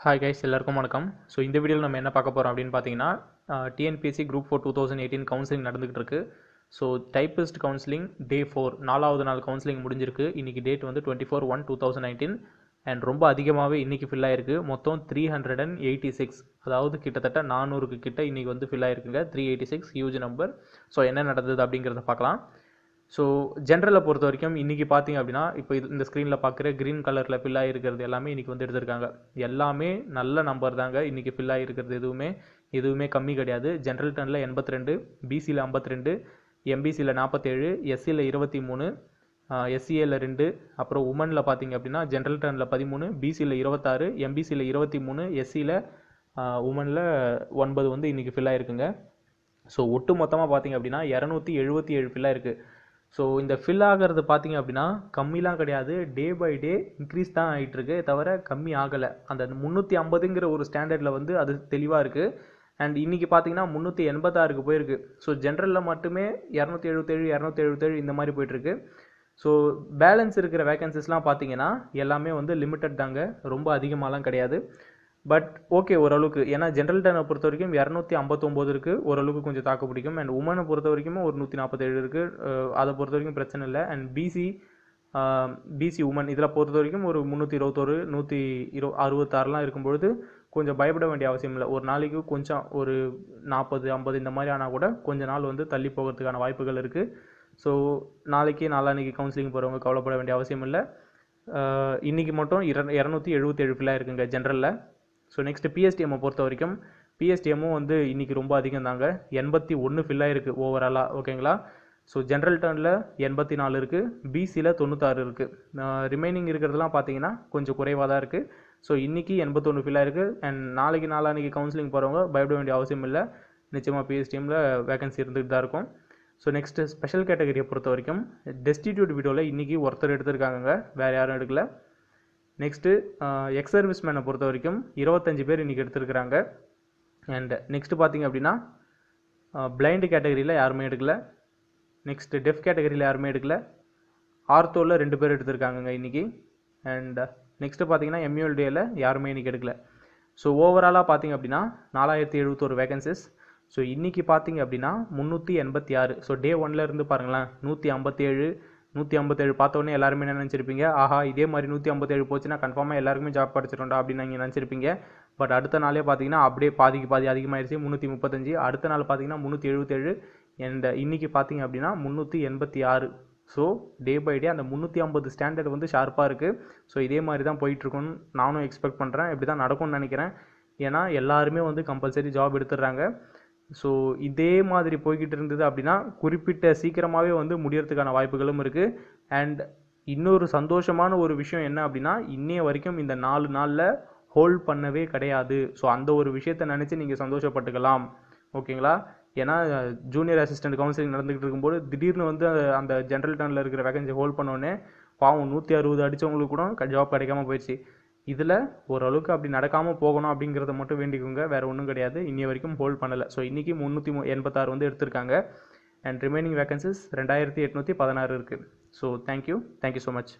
Hi guys, எல்லாருக்கும் வணக்கம். So இந்த வீடியோவில் நம்ம என்ன பார்க்க போகிறோம் அப்படின்னு பார்த்தீங்கன்னா, டிஎன்பிஎஸ்சி குரூப் 4 2018 கவுன்சிலிங் நடந்துகிட்டு இருக்கு. ஸோ டைப்பிஸ்ட் கவுன்சிலிங் டே 4 4வது நாள் கவுன்சிலிங் முடிஞ்சிருக்கு. இன்றைக்கி டேட் வந்து 24/1/2019 அண்ட் ரொம்ப அதிகமாகவே இன்றைக்கி ஃபில் ஆயிருக்கு. மொத்தம் 386, அதாவது கிட்டத்தட்ட 400க்கு கிட்ட இன்றைக்கி வந்து ஃபில் ஆயிருக்குங்க. 386 huge number. ஸோ என்ன நடந்தது அப்படிங்கிறத பார்க்கலாம். ஸோ ஜென்ரலை பொறுத்த வரைக்கும் இன்றைக்கி பார்த்தீங்க அப்படின்னா, இப்போ இந்த ஸ்க்ரீனில் பார்க்குற க்ரீன் கலரில் ஃபில் ஆகிருக்கிறது எல்லாமே இன்றைக்கி வந்து எடுத்திருக்காங்க. எல்லாமே நல்ல நம்பர் தாங்க. இன்றைக்கி ஃபில் ஆகிருக்கிறது எதுவுமே கம்மி கிடையாது. ஜென்ரல் டர்னில் 82, பிசியில் 52, எம்பிசியில் 47, எஸ்சியில் 23, எஸ்சிஏல 2, அப்புறம் உமனில் பார்த்தீங்க அப்படின்னா ஜென்ரல் டர்னில் 13, பிசியில் 26, எம்பிசியில் 23, எஸ்சியில் உமனில் 9 வந்து இன்றைக்கி ஃபில் ஆகிருக்குங்க. ஸோ ஒட்டு மொத்தமாக பார்த்தீங்க அப்படின்னா 277 ஃபில் ஆகிருக்கு. ஸோ இந்த ஃபில் ஆகிறது பார்த்தீங்க அப்படின்னா கம்மிலாம் கிடையாது. டே பை டே இன்க்ரீஸ் தான் ஆகிட்டுருக்கு, தவிர கம்மி ஆகலை. அந்த 350ங்கிற ஒரு ஸ்டாண்டர்டில் வந்து அது தெளிவாக இருக்குது. அண்ட் இன்றைக்கி பார்த்தீங்கன்னா 386க்கு போயிருக்கு. ஸோ ஜென்ரலில் மட்டுமே 277 277 இந்த மாதிரி போயிட்டுருக்கு. ஸோ பேலன்ஸ் இருக்கிற வேகன்சிஸ்லாம் பார்த்தீங்கன்னா எல்லாமே வந்து லிமிட்டட் தாங்க, ரொம்ப அதிகமாகலாம் கிடையாது. பட் ஓகே ஓரளவுக்கு. ஏன்னா ஜென்ரல் டர்னை பொறுத்த வரைக்கும் 259 இருக்குது, ஓரளவுக்கு கொஞ்சம் தாக்கு பிடிக்கும். அண்ட் உமனை பொறுத்த வரைக்கும் ஒரு 147 இருக்குது, அதை பொறுத்த வரைக்கும் பிரச்சனை இல்லை. அண்ட் பிசி உமன் இதில் பொறுத்த வரைக்கும் ஒரு 321 166லாம் இருக்கும்பொழுது கொஞ்சம் பயப்பட வேண்டிய அவசியம் இல்லை. ஒரு நாளைக்கு கொஞ்சம் ஒரு 40 50 இந்த மாதிரி ஆனால் கூட கொஞ்ச நாள் வந்து தள்ளி போகிறதுக்கான வாய்ப்புகள் இருக்குது. ஸோ நாளான்னைக்கு கவுன்சிலிங் போகிறவங்க கவலைப்பட வேண்டிய அவசியம் இல்லை. இன்றைக்கி மட்டும் 277 ஃபில்லாக இருக்குங்க ஜென்ரலில். ஸோ நெக்ஸ்ட்டு பிஎஸ்டிஎம்மை பொறுத்த வரைக்கும் பிஎஸ்டிஎம்மும் வந்து இன்றைக்கி ரொம்ப அதிகம் தாங்க. 81 ஃபில் ஆகிருக்கு ஓவராலாக. ஓகேங்களா? ஸோ ஜென்ரல் டர்னில் 84 இருக்குது, பிசியில் 96 இருக்குது. ரிமைனிங் இருக்கிறதுலாம் பார்த்தீங்கன்னா கொஞ்சம் குறைவாக தான் இருக்குது. ஸோ இன்றைக்கி 81 ஃபில் ஆகிருக்கு. அண்ட் நாளான்னைக்கு கவுன்சிலிங் போகிறவங்க பயப்பட வேண்டிய அவசியம் இல்லை. நிச்சயமாக பிஎஸ்டிஎம்மில் வேகன்சி இருந்துகிட்டு தான் இருக்கும். ஸோ நெக்ஸ்ட்டு ஸ்பெஷல் கேட்டகரியை பொறுத்த வரைக்கும் டெஸ்டிடியூட் வீடியோவில் இன்றைக்கி ஒருத்தர் எடுத்திருக்காங்க, வேறு யாரும் எடுக்கல. நெக்ஸ்ட்டு எக்ஸ் சர்வீஸ் மேனை பொறுத்த வரைக்கும் 25 பேர் இன்றைக்கி எடுத்திருக்கிறாங்க. அண்ட் நெக்ஸ்ட்டு பார்த்திங்க அப்படின்னா பிளைண்டு கேட்டகரியில் யாருமே எடுக்கல. நெக்ஸ்ட்டு டெஃப் கேட்டகரியில் யாருமே எடுக்கல. ஆர்த்தோவில் 2 பேர் எடுத்திருக்காங்கங்க இன்றைக்கி. அண்ட் நெக்ஸ்ட்டு பார்த்திங்கன்னா எம்யூஎல்டியில் யாருமே இன்றைக்கி எடுக்கல. ஸோ ஓவராலாக பார்த்திங்க அப்படின்னா 4071 வேகன்சிஸ். ஸோ இன்றைக்கி பார்த்திங்க அப்படின்னா 386. ஸோ டே 1ல் இருந்து பாருங்களேன், 157 பார்த்தோன்னே எல்லாருமே என்ன நினச்சிருப்பீங்க, ஆஹா இதே மாதிரி 157 போச்சுன்னா கன்ஃபார்மாக எல்லாருக்குமே ஜாப் படிச்சிடணும்டா அப்படின்னு நீங்கள் நினச்சிருப்பீங்க. பட் அடுத்த நாளே பார்த்தீங்கன்னா அப்படியே பாதிக்கு பாதி அதிகமாகிடுச்சு, 335. அடுத்த நாள் பார்த்தீங்கன்னா 377. அண்ட் இன்றைக்கி பார்த்தீங்க அப்படின்னா 386. ஸோ டே பை டே அந்த 350 ஸ்டாண்டர்ட் வந்து ஷார்ப்பாக இருக்குது. ஸோ இதே மாதிரி தான் போயிட்டுருக்குன்னு நானும் எக்ஸ்பெக்ட் பண்ணுறேன். இப்படி தான் நடக்கும்னு நினைக்கிறேன். ஏன்னா எல்லாருமே வந்து கம்பல்சரி ஜாப் எடுத்துடுறாங்க. ஸோ இதே மாதிரி போய்கிட்டு இருந்தது அப்படின்னா குறிப்பிட்ட சீக்கிரமாகவே வந்து முடியறதுக்கான வாய்ப்புகளும் இருக்குது. அண்ட் இன்னொரு சந்தோஷமான ஒரு விஷயம் என்ன அப்படின்னா, இன்னைய வரைக்கும் இந்த 4 நாளில் ஹோல்ட் பண்ணவே கிடையாது. ஸோ அந்த ஒரு விஷயத்தை நினச்சி நீங்கள் சந்தோஷப்பட்டுக்கலாம். ஓகேங்களா? ஏன்னா ஜூனியர் அசிஸ்டன்ட் கவுன்சிலிங் நடந்துகிட்டு இருக்கும்போது திடீர்னு வந்து அந்த ஜென்ரல் டர்னில் இருக்கிற வேகன்சி ஹோல்ட் பண்ணோன்னே பாவம் 160 அடித்தவங்களுக்கு கூட ஜாப் கிடைக்காம போயிடுச்சு. இதில் ஓரளவுக்கு அப்படி நடக்காமல் போகணும் அப்படிங்கிறத மட்டும் வேண்டிக்கோங்க, வேறு ஒன்றும் கிடையாது. இன்னி வரைக்கும் ஹோல்ட் பண்ணலை. ஸோ இன்றைக்கி 386 வந்து எடுத்திருக்காங்க. அண்ட் ரிமைனிங் வேகன்சிஸ் 2816 இருக்குது. So thank you so much.